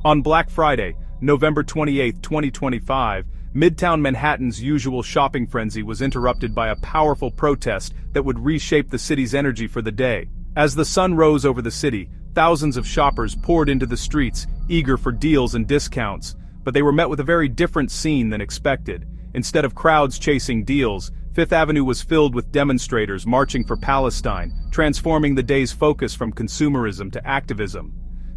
On Black Friday, November 28, 2025, Midtown Manhattan's usual shopping frenzy was interrupted by a powerful protest that would reshape the city's energy for the day. As the sun rose over the city, thousands of shoppers poured into the streets, eager for deals and discounts, but they were met with a very different scene than expected. Instead of crowds chasing deals, Fifth Avenue was filled with demonstrators marching for Palestine, transforming the day's focus from consumerism to activism.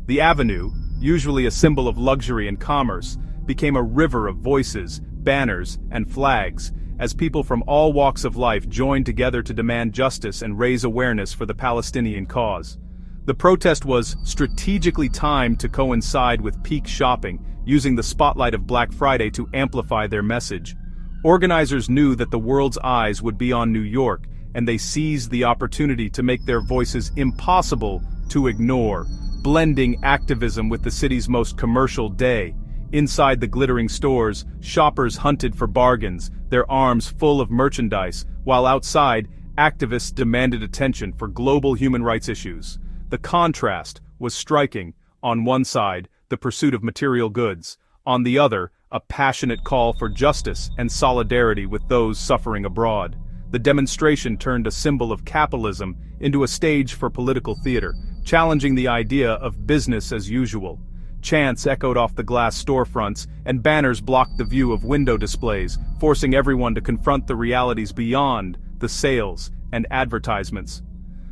The avenue, usually a symbol of luxury and commerce, became a river of voices, banners, and flags, as people from all walks of life joined together to demand justice and raise awareness for the Palestinian cause. The protest was strategically timed to coincide with peak shopping, using the spotlight of Black Friday to amplify their message. Organizers knew that the world's eyes would be on New York, and they seized the opportunity to make their voices impossible to ignore, blending activism with the city's most commercial day. Inside the glittering stores, shoppers hunted for bargains, their arms full of merchandise, while outside, activists demanded attention for global human rights issues. The contrast was striking. On one side, the pursuit of material goods. On the other, a passionate call for justice and solidarity with those suffering abroad. The demonstration turned a symbol of capitalism into a stage for political theater, challenging the idea of business as usual. Chants echoed off the glass storefronts, and banners blocked the view of window displays, forcing everyone to confront the realities beyond the sales and advertisements.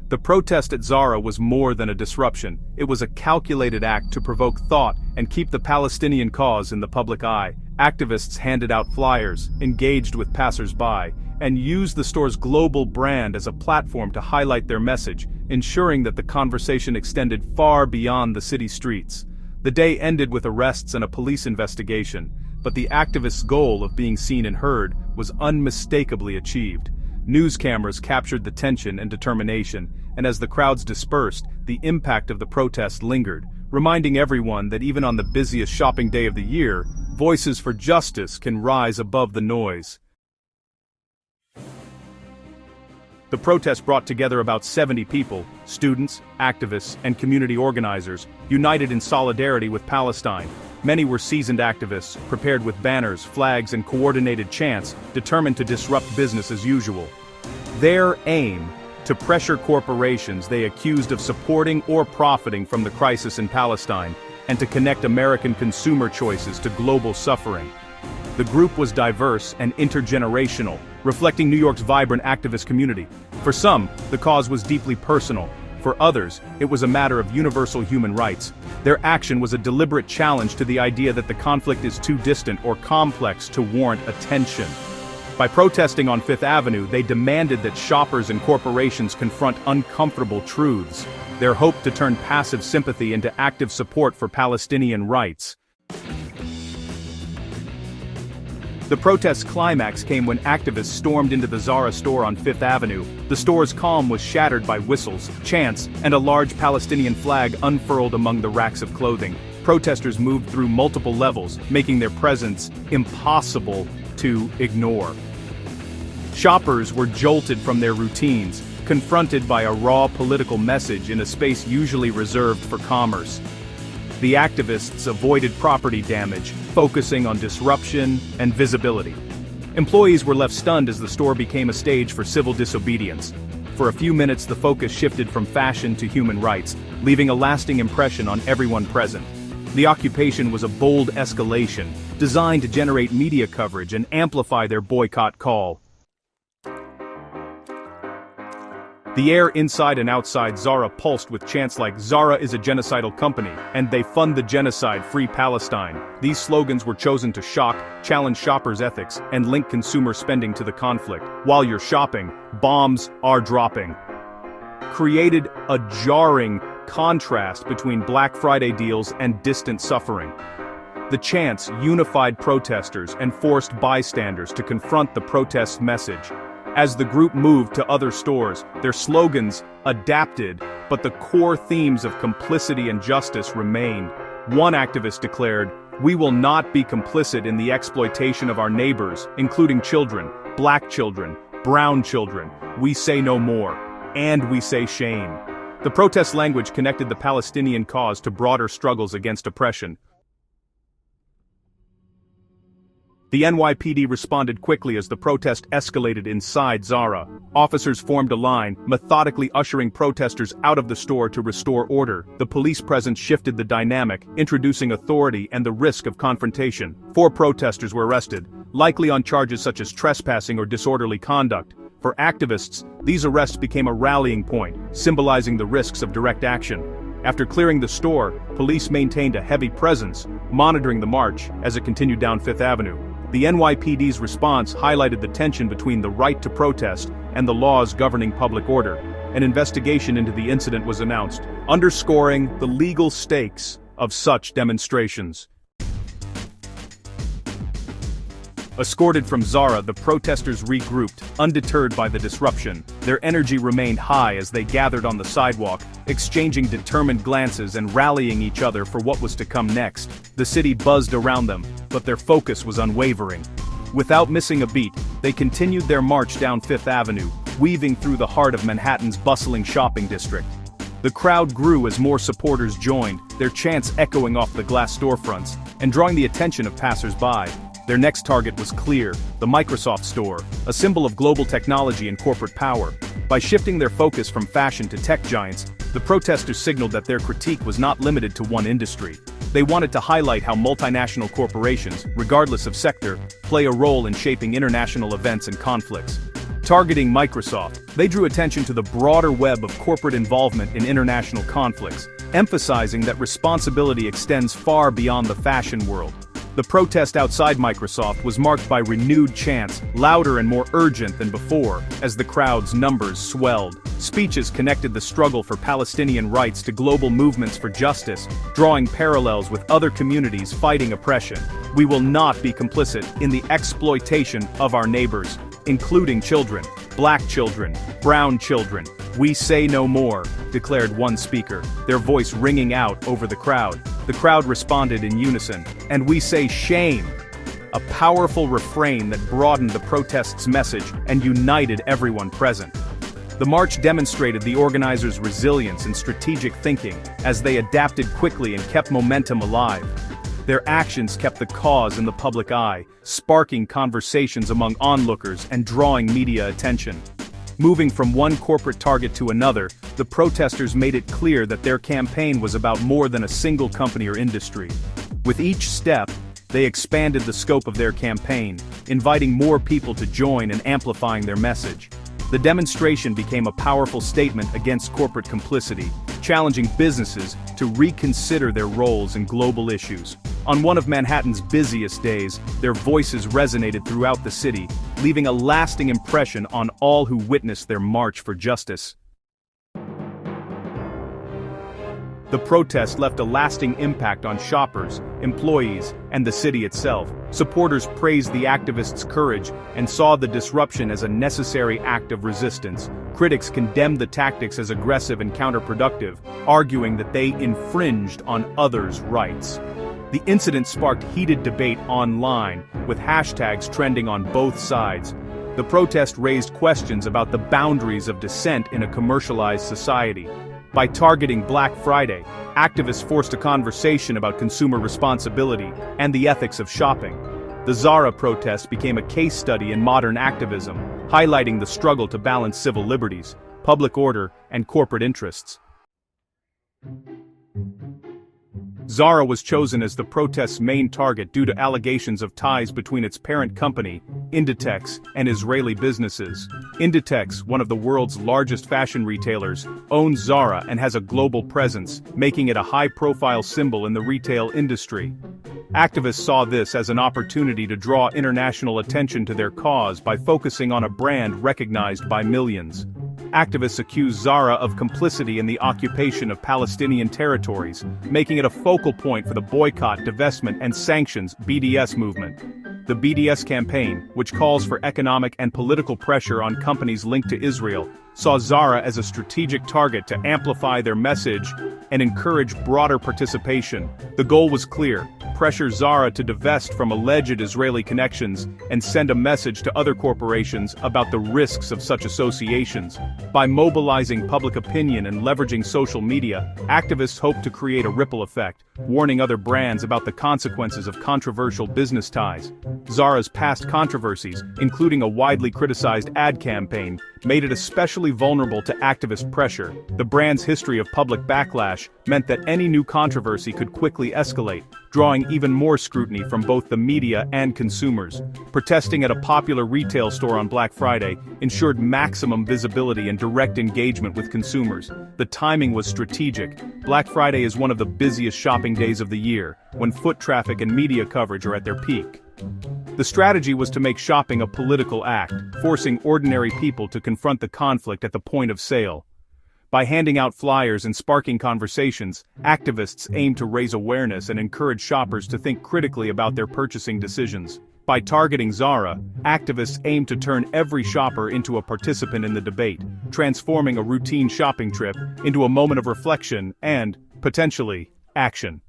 The protest at ZARA was more than a disruption. It was a calculated act to provoke thought and keep the Palestinian cause in the public eye. Activists handed out flyers, engaged with passers-by, and used the store's global brand as a platform to highlight their message, ensuring that the conversation extended far beyond the city streets. The day ended with arrests and a police investigation, but the activists' goal of being seen and heard was unmistakably achieved. News cameras captured the tension and determination, and as the crowds dispersed, the impact of the protest lingered, reminding everyone that even on the busiest shopping day of the year, voices for justice can rise above the noise. The protest brought together about 70 people, students, activists, and community organizers, united in solidarity with Palestine. Many were seasoned activists, prepared with banners, flags, and coordinated chants, determined to disrupt business as usual. Their aim: to pressure corporations they accused of supporting or profiting from the crisis in Palestine, and to connect American consumer choices to global suffering. The group was diverse and intergenerational, reflecting New York's vibrant activist community. For some, the cause was deeply personal. For others, it was a matter of universal human rights. Their action was a deliberate challenge to the idea that the conflict is too distant or complex to warrant attention. By protesting on Fifth Avenue, they demanded that shoppers and corporations confront uncomfortable truths, their hope to turn passive sympathy into active support for Palestinian rights. The protest's climax came when activists stormed into the ZARA store on Fifth Avenue. The store's calm was shattered by whistles, chants, and a large Palestinian flag unfurled among the racks of clothing. Protesters moved through multiple levels, making their presence impossible to ignore. Shoppers were jolted from their routines, confronted by a raw political message in a space usually reserved for commerce. The activists avoided property damage, focusing on disruption and visibility. Employees were left stunned as the store became a stage for civil disobedience. For a few minutes, the focus shifted from fashion to human rights, leaving a lasting impression on everyone present. The occupation was a bold escalation, designed to generate media coverage and amplify their boycott call. The air inside and outside ZARA pulsed with chants like "ZARA is a genocidal company," and "They fund the genocide, free Palestine." These slogans were chosen to shock, challenge shoppers' ethics, and link consumer spending to the conflict. While you're shopping, bombs are dropping. Created a jarring contrast between Black Friday deals and distant suffering. The chants unified protesters and forced bystanders to confront the protest's message. As the group moved to other stores, their slogans adapted, but the core themes of complicity and justice remained. One activist declared, "We will not be complicit in the exploitation of our neighbors, including children, black children, brown children. We say no more. And we say shame." The protest language connected the Palestinian cause to broader struggles against oppression. The NYPD responded quickly as the protest escalated inside ZARA. Officers formed a line, methodically ushering protesters out of the store to restore order. The police presence shifted the dynamic, introducing authority and the risk of confrontation. 4 protesters were arrested, likely on charges such as trespassing or disorderly conduct. For activists, these arrests became a rallying point, symbolizing the risks of direct action. After clearing the store, police maintained a heavy presence, monitoring the march as it continued down Fifth Avenue. The NYPD's response highlighted the tension between the right to protest and the laws governing public order. An investigation into the incident was announced, underscoring the legal stakes of such demonstrations. Escorted from ZARA, the protesters regrouped, undeterred by the disruption. Their energy remained high as they gathered on the sidewalk, exchanging determined glances and rallying each other for what was to come next. The city buzzed around them, but their focus was unwavering. Without missing a beat, they continued their march down Fifth Avenue, weaving through the heart of Manhattan's bustling shopping district. The crowd grew as more supporters joined, their chants echoing off the glass storefronts and drawing the attention of passers-by. Their next target was clear: the Microsoft store, a symbol of global technology and corporate power. By shifting their focus from fashion to tech giants, the protesters signaled that their critique was not limited to one industry. They wanted to highlight how multinational corporations, regardless of sector, play a role in shaping international events and conflicts. Targeting Microsoft, they drew attention to the broader web of corporate involvement in international conflicts, emphasizing that responsibility extends far beyond the fashion world. The protest outside Microsoft was marked by renewed chants, louder and more urgent than before, as the crowd's numbers swelled. Speeches connected the struggle for Palestinian rights to global movements for justice, drawing parallels with other communities fighting oppression. We will not be complicit in the exploitation of our neighbors, including children, black children, brown children. We say no more, declared one speaker, their voice ringing out over the crowd. The crowd responded in unison, and we say shame, a powerful refrain that broadened the protest's message and united everyone present. The march demonstrated the organizers' resilience and strategic thinking as they adapted quickly and kept momentum alive. Their actions kept the cause in the public eye, sparking conversations among onlookers and drawing media attention. Moving from one corporate target to another, the protesters made it clear that their campaign was about more than a single company or industry. With each step, they expanded the scope of their campaign, inviting more people to join and amplifying their message. The demonstration became a powerful statement against corporate complicity, challenging businesses to reconsider their roles in global issues. On one of Manhattan's busiest days, their voices resonated throughout the city, leaving a lasting impression on all who witnessed their march for justice. The protest left a lasting impact on shoppers, employees, and the city itself. Supporters praised the activists' courage and saw the disruption as a necessary act of resistance. Critics condemned the tactics as aggressive and counterproductive, arguing that they infringed on others' rights. The incident sparked heated debate online, with hashtags trending on both sides. The protest raised questions about the boundaries of dissent in a commercialized society. By targeting Black Friday, activists forced a conversation about consumer responsibility and the ethics of shopping. The ZARA protest became a case study in modern activism, highlighting the struggle to balance civil liberties, public order, and corporate interests. ZARA was chosen as the protest's main target due to allegations of ties between its parent company, Inditex, and Israeli businesses. Inditex, one of the world's largest fashion retailers, owns ZARA and has a global presence, making it a high-profile symbol in the retail industry. Activists saw this as an opportunity to draw international attention to their cause by focusing on a brand recognized by millions. Activists accused ZARA of complicity in the occupation of Palestinian territories, making it a focal point for the boycott, divestment, and sanctions (BDS) movement. The BDS campaign, which calls for economic and political pressure on companies linked to Israel, saw ZARA as a strategic target to amplify their message and encourage broader participation. The goal was clear: pressure ZARA to divest from alleged Israeli connections and send a message to other corporations about the risks of such associations. By mobilizing public opinion and leveraging social media, activists hope to create a ripple effect, warning other brands about the consequences of controversial business ties. ZARA's past controversies, including a widely criticized ad campaign, made it especially vulnerable to activist pressure. The brand's history of public backlash meant that any new controversy could quickly escalate, drawing even more scrutiny from both the media and consumers. Protesting at a popular retail store on Black Friday ensured maximum visibility and direct engagement with consumers. The timing was strategic. Black Friday is one of the busiest shopping days of the year, when foot traffic and media coverage are at their peak. The strategy was to make shopping a political act, forcing ordinary people to confront the conflict at the point of sale. By handing out flyers and sparking conversations, activists aimed to raise awareness and encourage shoppers to think critically about their purchasing decisions. By targeting ZARA, activists aimed to turn every shopper into a participant in the debate, transforming a routine shopping trip into a moment of reflection and, potentially, action.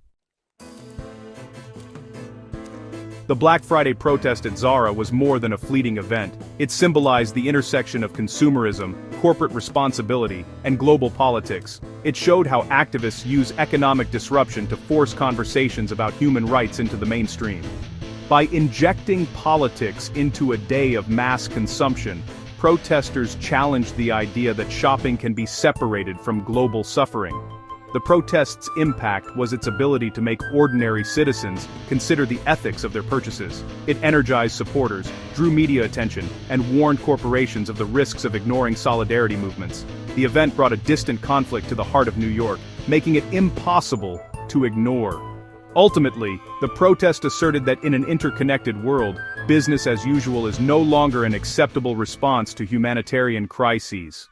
The Black Friday protest at ZARA was more than a fleeting event. It symbolized the intersection of consumerism, corporate responsibility, and global politics. It showed how activists use economic disruption to force conversations about human rights into the mainstream. By injecting politics into a day of mass consumption, protesters challenged the idea that shopping can be separated from global suffering. The protest's impact was its ability to make ordinary citizens consider the ethics of their purchases. It energized supporters, drew media attention, and warned corporations of the risks of ignoring solidarity movements. The event brought a distant conflict to the heart of New York, making it impossible to ignore. Ultimately, the protest asserted that in an interconnected world, business as usual is no longer an acceptable response to humanitarian crises.